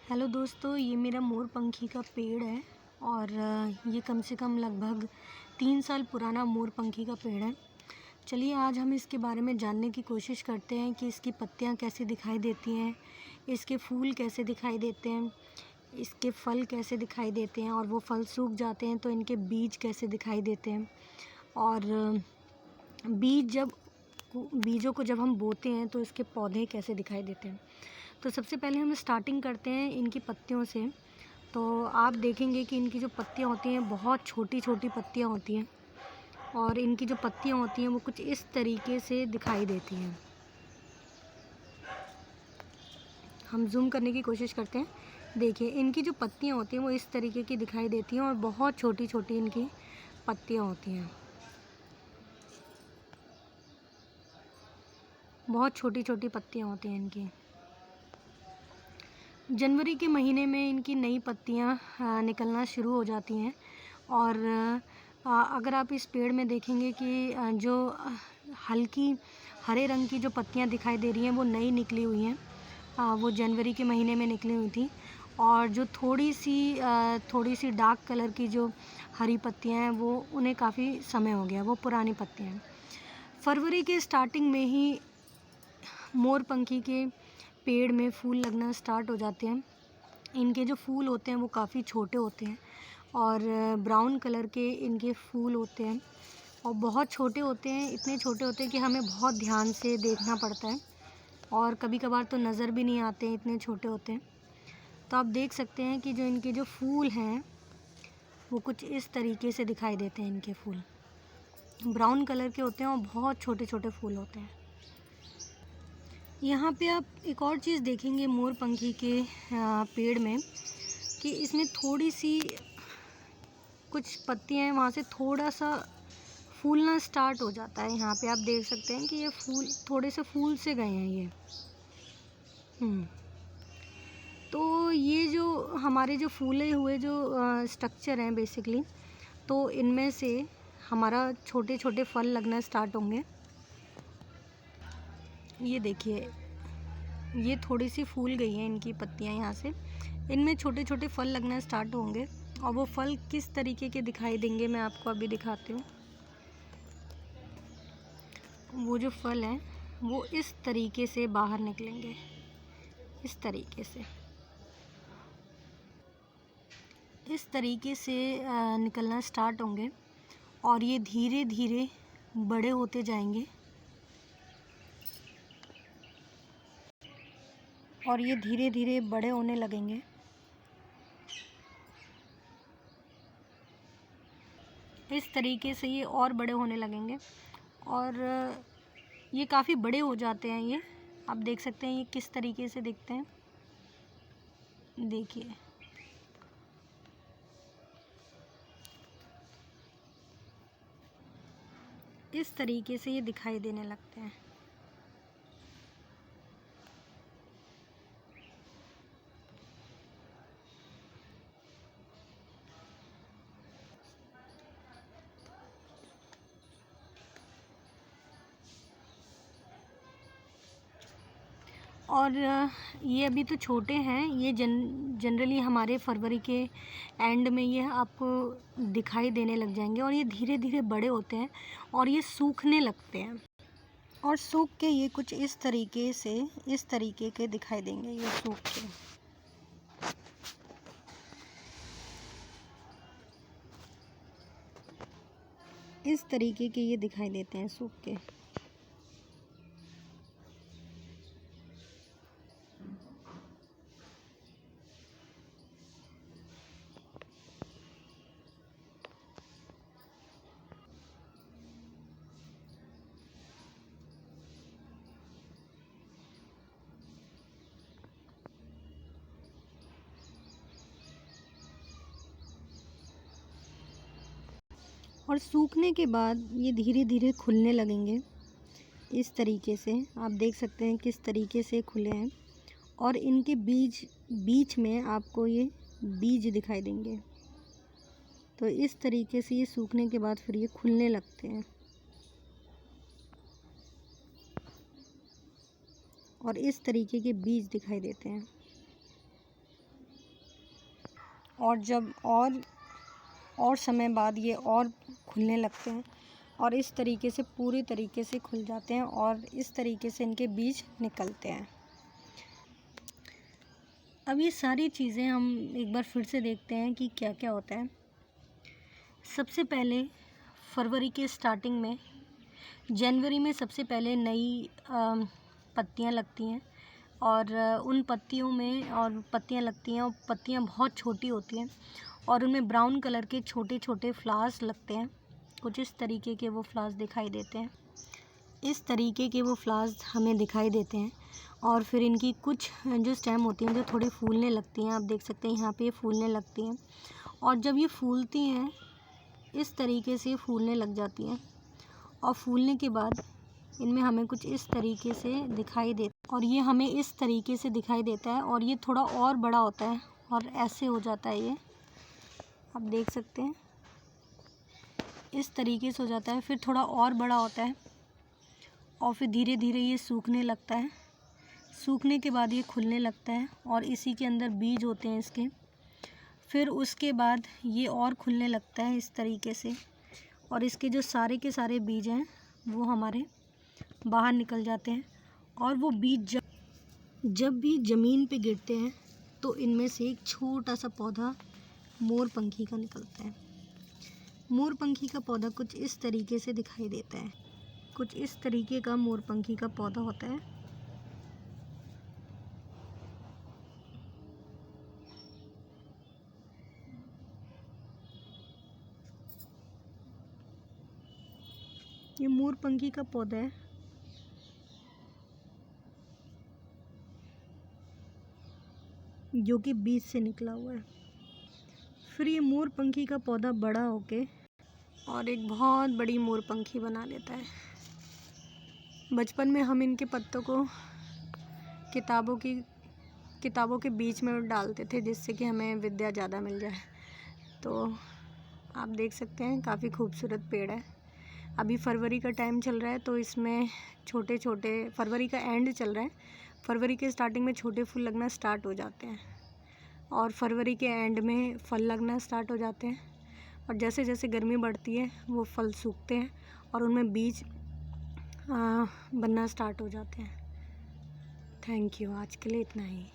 Hello दोस्तों, ये मेरा मोरपंखी का पेड़ है और ये कम से कम लगभग 3 साल पुराना मोरपंखी का पेड़ है। चलिए आज हम इसके बारे में जानने की कोशिश करते हैं कि इसकी पत्तियां कैसे दिखाई देती हैं, इसके फूल कैसे दिखाई देते हैं, इसके फल कैसे दिखाई देते हैं और वो फल सूख जाते हैं तो इनके बीज कैसे दिखाई देते हैं। और बीजों को जब हम बोते हैं तो इसके पौधे कैसे दिखाई देते हैं। तो सबसे पहले हम स्टार्टिंग करते हैं इनकी पत्तियों से। तो आप देखेंगे कि इनकी जो पत्तियां होती हैं बहुत छोटी छोटी पत्तियां होती हैं और इनकी जो पत्तियां होती हैं वो कुछ इस तरीके से दिखाई देती हैं। हम जूम करने की कोशिश करते हैं। देखिए इनकी जो पत्तियां होती हैं वो इस तरीके की दिखाई देती हैं और बहुत छोटी छोटी इनकी पत्तियां होती हैं। बहुत छोटी छोटी पत्तियां होती हैं इनकी। जनवरी के महीने में इनकी नई पत्तियां निकलना शुरू हो जाती हैं और अगर आप इस पेड़ में देखेंगे कि जो हल्की हरे रंग की जो पत्तियां दिखाई दे रही हैं वो नई निकली हुई हैं। वो जनवरी के महीने में निकली हुई थी और जो थोड़ी सी डार्क कलर की जो हरी पत्तियां हैं वो उन्हें काफ़ी समय हो गया, वो पुरानी पत्तियां हैं। फरवरी के स्टार्टिंग में ही मोरपंखी के पेड़ में फूल लगना स्टार्ट हो जाते हैं। इनके जो फूल होते हैं वो काफ़ी छोटे होते हैं और ब्राउन कलर के इनके फूल होते हैं और बहुत छोटे होते हैं, इतने छोटे होते हैं कि हमें बहुत ध्यान से देखना पड़ता है और कभी कभार तो नज़र भी नहीं आते हैं, इतने छोटे होते हैं। तो आप देख सकते हैं कि जो इनके जो फूल हैं वो कुछ इस तरीके से दिखाई देते हैं। इनके फूल ब्राउन कलर के होते हैं और बहुत छोटे छोटे फूल होते हैं। यहाँ पे आप एक और चीज़ देखेंगे मोरपंखी के पेड़ में कि इसमें थोड़ी सी कुछ पत्तियाँ हैं, वहाँ से थोड़ा सा फूलना स्टार्ट हो जाता है। यहाँ पे आप देख सकते हैं कि ये फूल थोड़े से फूल से गए हैं ये। तो ये जो हमारे जो फूले हुए जो स्ट्रक्चर हैं बेसिकली, तो इनमें से हमारा छोटे छोटे फल लगना स्टार्ट होंगे। ये देखिए ये थोड़ी सी फूल गई हैं इनकी पत्तियां, यहाँ से इनमें छोटे छोटे फल लगना स्टार्ट होंगे और वो फल किस तरीके के दिखाई देंगे मैं आपको अभी दिखाती हूँ। वो जो फल हैं वो इस तरीके से बाहर निकलेंगे, इस तरीके से निकलना स्टार्ट होंगे और ये धीरे धीरे बड़े होते जाएंगे और ये धीरे धीरे बड़े होने लगेंगे। इस तरीके से ये और बड़े होने लगेंगे और ये काफ़ी बड़े हो जाते हैं। ये आप देख सकते हैं ये किस तरीके से दिखते हैं। देखिए इस तरीके से ये दिखाई देने लगते हैं। और ये अभी तो छोटे हैं, ये जनरली हमारे फरवरी के एंड में ये आपको दिखाई देने लग जाएंगे और ये धीरे धीरे बड़े होते हैं और ये सूखने लगते हैं और सूख के ये कुछ इस तरीके के दिखाई देंगे। ये सूख के इस तरीके के ये दिखाई देते हैं सूख के। और सूखने के बाद ये धीरे धीरे खुलने लगेंगे। इस तरीके से आप देख सकते हैं किस तरीके से खुले हैं और इनके बीच में आपको ये बीज दिखाई देंगे। तो इस तरीके से ये सूखने के बाद फिर ये खुलने लगते हैं और इस तरीके के बीज दिखाई देते हैं। और जब और समय बाद ये और खुलने लगते हैं और इस तरीके से पूरी तरीके से खुल जाते हैं और इस तरीके से इनके बीज निकलते हैं। अब ये सारी चीज़ें हम एक बार फिर से देखते हैं कि क्या क्या होता है। सबसे पहले फरवरी के स्टार्टिंग में, जनवरी में सबसे पहले नई पत्तियां लगती हैं और उन पत्तियों में और पत्तियां लगती हैं और पत्तियां बहुत छोटी होती हैं और उनमें ब्राउन कलर के छोटे छोटे फ्लावर्स लगते हैं। कुछ इस तरीके के वो फ्लावर्स दिखाई देते हैं। इस तरीके के वो फ्लावर्स हमें दिखाई देते हैं और फिर इनकी कुछ जो स्टेम होती हैं जो थोड़ी फूलने लगती हैं। आप देख सकते हैं यहाँ पे ये फूलने लगती हैं और जब ये फूलती हैं इस तरीके से फूलने लग जाती हैं और फूलने के बाद इनमें हमें कुछ इस तरीके से दिखाई देता और ये हमें इस तरीके से दिखाई देता है और ये थोड़ा और बड़ा होता है और ऐसे हो जाता है। ये आप देख सकते हैं इस तरीके से हो जाता है, फिर थोड़ा और बड़ा होता है और फिर धीरे धीरे ये सूखने लगता है। सूखने के बाद ये खुलने लगता है और इसी के अंदर बीज होते हैं इसके। फिर उसके बाद ये और खुलने लगता है इस तरीके से और इसके जो सारे के सारे बीज हैं वो हमारे बाहर निकल जाते हैं और वो बीज जब भी ज़मीन पे गिरते हैं तो इनमें से एक छोटा सा पौधा मोरपंखी का निकलता है। मोरपंखी का पौधा कुछ इस तरीके से दिखाई देता है। कुछ इस तरीके का मोरपंखी का पौधा होता है। ये मोरपंखी का पौधा है। जो कि बीज से निकला हुआ है। फिर ये मोरपंखी का पौधा बड़ा होके और एक बहुत बड़ी मोरपंखी बना लेता है। बचपन में हम इनके पत्तों को किताबों के बीच में डालते थे जिससे कि हमें विद्या ज़्यादा मिल जाए। तो आप देख सकते हैं काफ़ी खूबसूरत पेड़ है। अभी फरवरी का टाइम चल रहा है तो इसमें छोटे छोटे, फरवरी का एंड चल रहा है, फरवरी के स्टार्टिंग में छोटे फूल लगना स्टार्ट हो जाते हैं और फरवरी के एंड में फल लगना स्टार्ट हो जाते हैं और जैसे जैसे गर्मी बढ़ती है वो फल सूखते हैं और उनमें बीज बनना स्टार्ट हो जाते हैं। थैंक यू, आज के लिए इतना ही।